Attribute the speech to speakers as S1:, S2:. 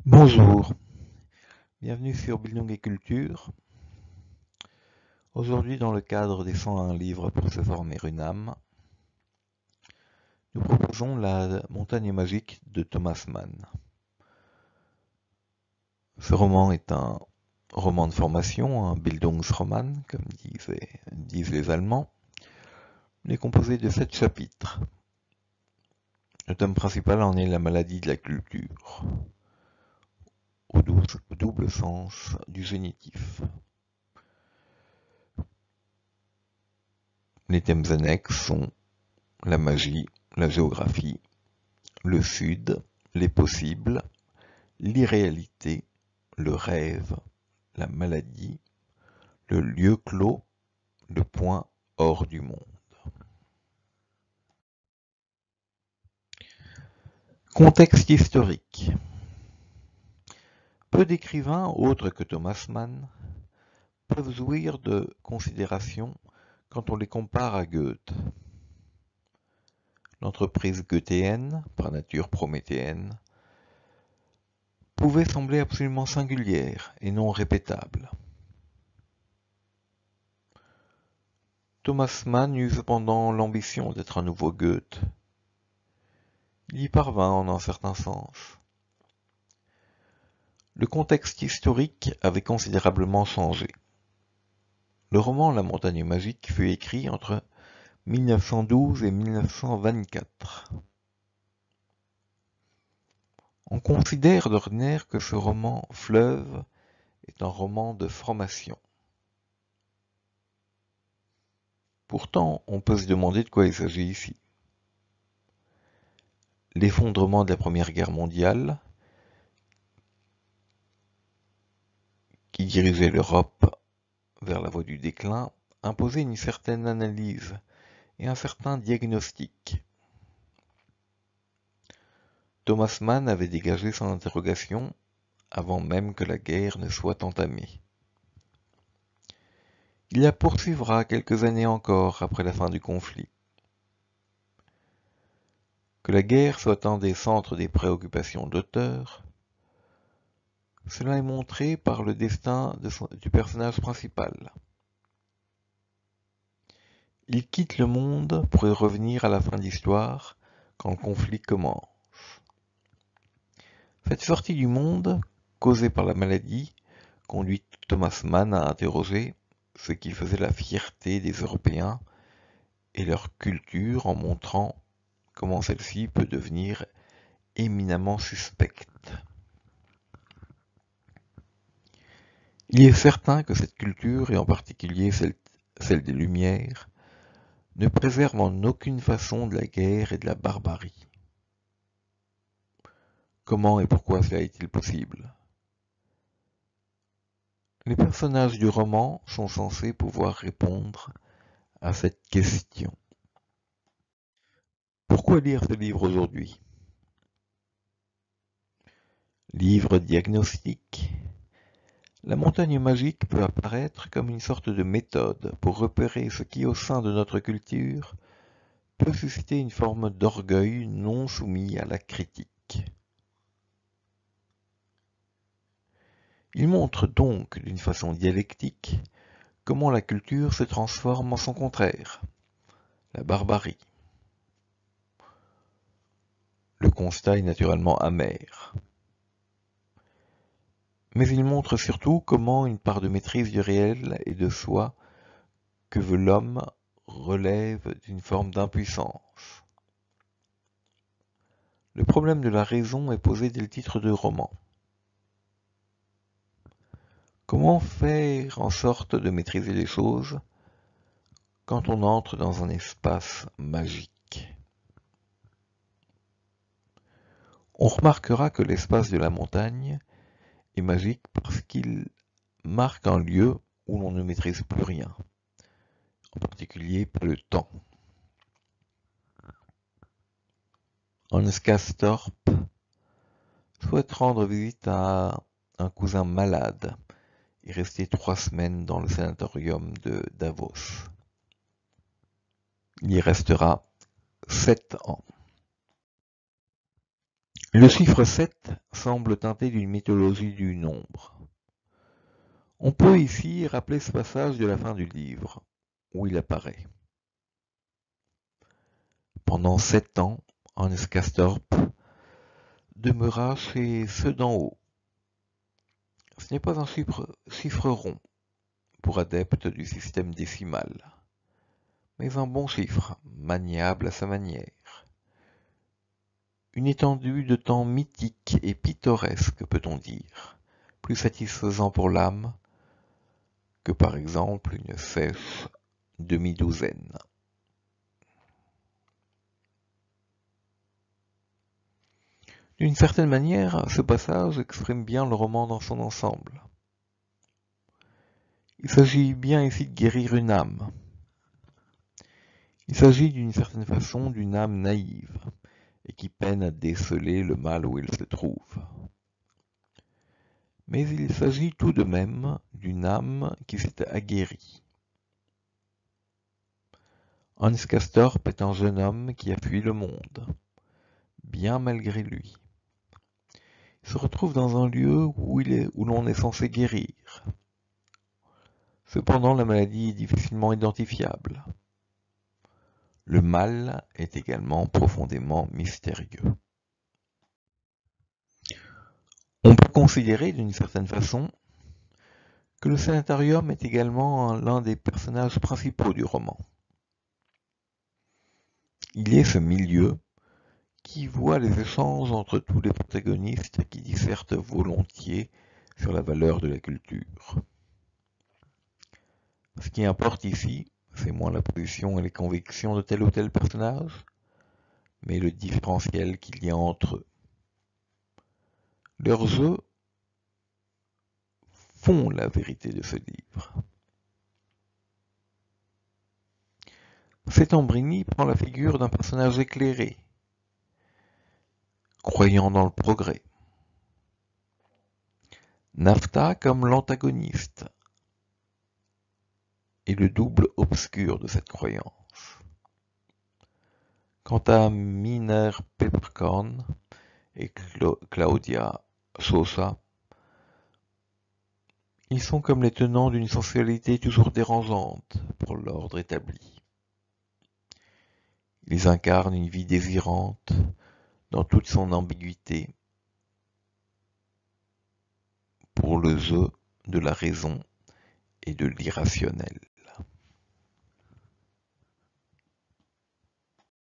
S1: Bonjour, bienvenue sur Bildung et Culture. Aujourd'hui, dans le cadre des 101 livres pour se former une âme, nous proposons La montagne magique de Thomas Mann. Ce roman est un roman de formation, un Bildungsroman, comme disent les Allemands. Il est composé de 7 chapitres. Le thème principal en est la maladie de la culture, au double sens du génitif. Les thèmes annexes sont la magie, la géographie, le Sud, les possibles, l'irréalité, le rêve, la maladie, le lieu clos, le point hors du monde. Contexte historique. Peu d'écrivains, autres que Thomas Mann, peuvent jouir de considération quand on les compare à Goethe. L'entreprise goethéenne, par nature prométhéenne, pouvait sembler absolument singulière et non répétable. Thomas Mann eut cependant l'ambition d'être un nouveau Goethe. Il y parvint en un certain sens. Le contexte historique avait considérablement changé. Le roman La montagne magique fut écrit entre 1912 et 1924. On considère d'ordinaire que ce roman fleuve est un roman de formation. Pourtant, on peut se demander de quoi il s'agit ici. L'effondrement de la Première Guerre mondiale, qui dirigeait l'Europe vers la voie du déclin, imposait une certaine analyse et un certain diagnostic. Thomas Mann avait dégagé son interrogation avant même que la guerre ne soit entamée. Il la poursuivra quelques années encore après la fin du conflit. Que la guerre soit un des centres des préoccupations d'auteur, cela est montré par le destin du personnage principal. Il quitte le monde pour y revenir à la fin de l'histoire, quand le conflit commence. Cette sortie du monde, causée par la maladie, conduit Thomas Mann à interroger ce qui faisait la fierté des Européens et leur culture en montrant comment celle-ci peut devenir éminemment suspecte. Il est certain que cette culture, et en particulier celle des Lumières, ne préserve en aucune façon de la guerre et de la barbarie. Comment et pourquoi cela est-il possible? Les personnages du roman sont censés pouvoir répondre à cette question. Pourquoi lire ce livre aujourd'hui? Livre diagnostique. La montagne magique peut apparaître comme une sorte de méthode pour repérer ce qui, au sein de notre culture, peut susciter une forme d'orgueil non soumis à la critique. Il montre donc, d'une façon dialectique, comment la culture se transforme en son contraire, la barbarie. Le constat est naturellement amer. Mais il montre surtout comment une part de maîtrise du réel et de soi que veut l'homme relève d'une forme d'impuissance. Le problème de la raison est posé dès le titre du roman. Comment faire en sorte de maîtriser les choses quand on entre dans un espace magique? On remarquera que l'espace de la montagne est magique parce qu'il marque un lieu où l'on ne maîtrise plus rien, en particulier pas le temps. Hans Castorp souhaite rendre visite à un cousin malade et rester 3 semaines dans le sanatorium de Davos. Il y restera 7 ans. Le chiffre 7 semble teinté d'une mythologie du nombre. On peut ici rappeler ce passage de la fin du livre, où il apparaît. Pendant 7 ans, Hans Castorp demeura chez ceux d'en haut. Ce n'est pas un chiffre rond pour adeptes du système décimal, mais un bon chiffre, maniable à sa manière. Une étendue de temps mythique et pittoresque, peut-on dire, plus satisfaisant pour l'âme que par exemple une sèche demi-douzaine. D'une certaine manière, ce passage exprime bien le roman dans son ensemble. Il s'agit bien ici de guérir une âme. Il s'agit d'une certaine façon d'une âme naïve, et qui peine à déceler le mal où il se trouve. Mais il s'agit tout de même d'une âme qui s'est aguerrie. Hans Castorp est un jeune homme qui a fui le monde, bien malgré lui. Il se retrouve dans un lieu où l'on est censé guérir. Cependant, la maladie est difficilement identifiable. Le mal est également profondément mystérieux. On peut considérer d'une certaine façon que le sanitarium est également l'un des personnages principaux du roman. Il est ce milieu qui voit les échanges entre tous les protagonistes qui dissertent volontiers sur la valeur de la culture. Ce qui importe ici, c'est moins la position et les convictions de tel ou tel personnage, mais le différentiel qu'il y a entre eux. Leurs jeux font la vérité de ce livre. Settembrini prend la figure d'un personnage éclairé, croyant dans le progrès. Nafta comme l'antagoniste et le double obscur de cette croyance. Quant à Miner Peppercorn et Claudia Sosa, ils sont comme les tenants d'une sensualité toujours dérangeante pour l'ordre établi. Ils incarnent une vie désirante dans toute son ambiguïté pour le jeu de la raison et de l'irrationnel.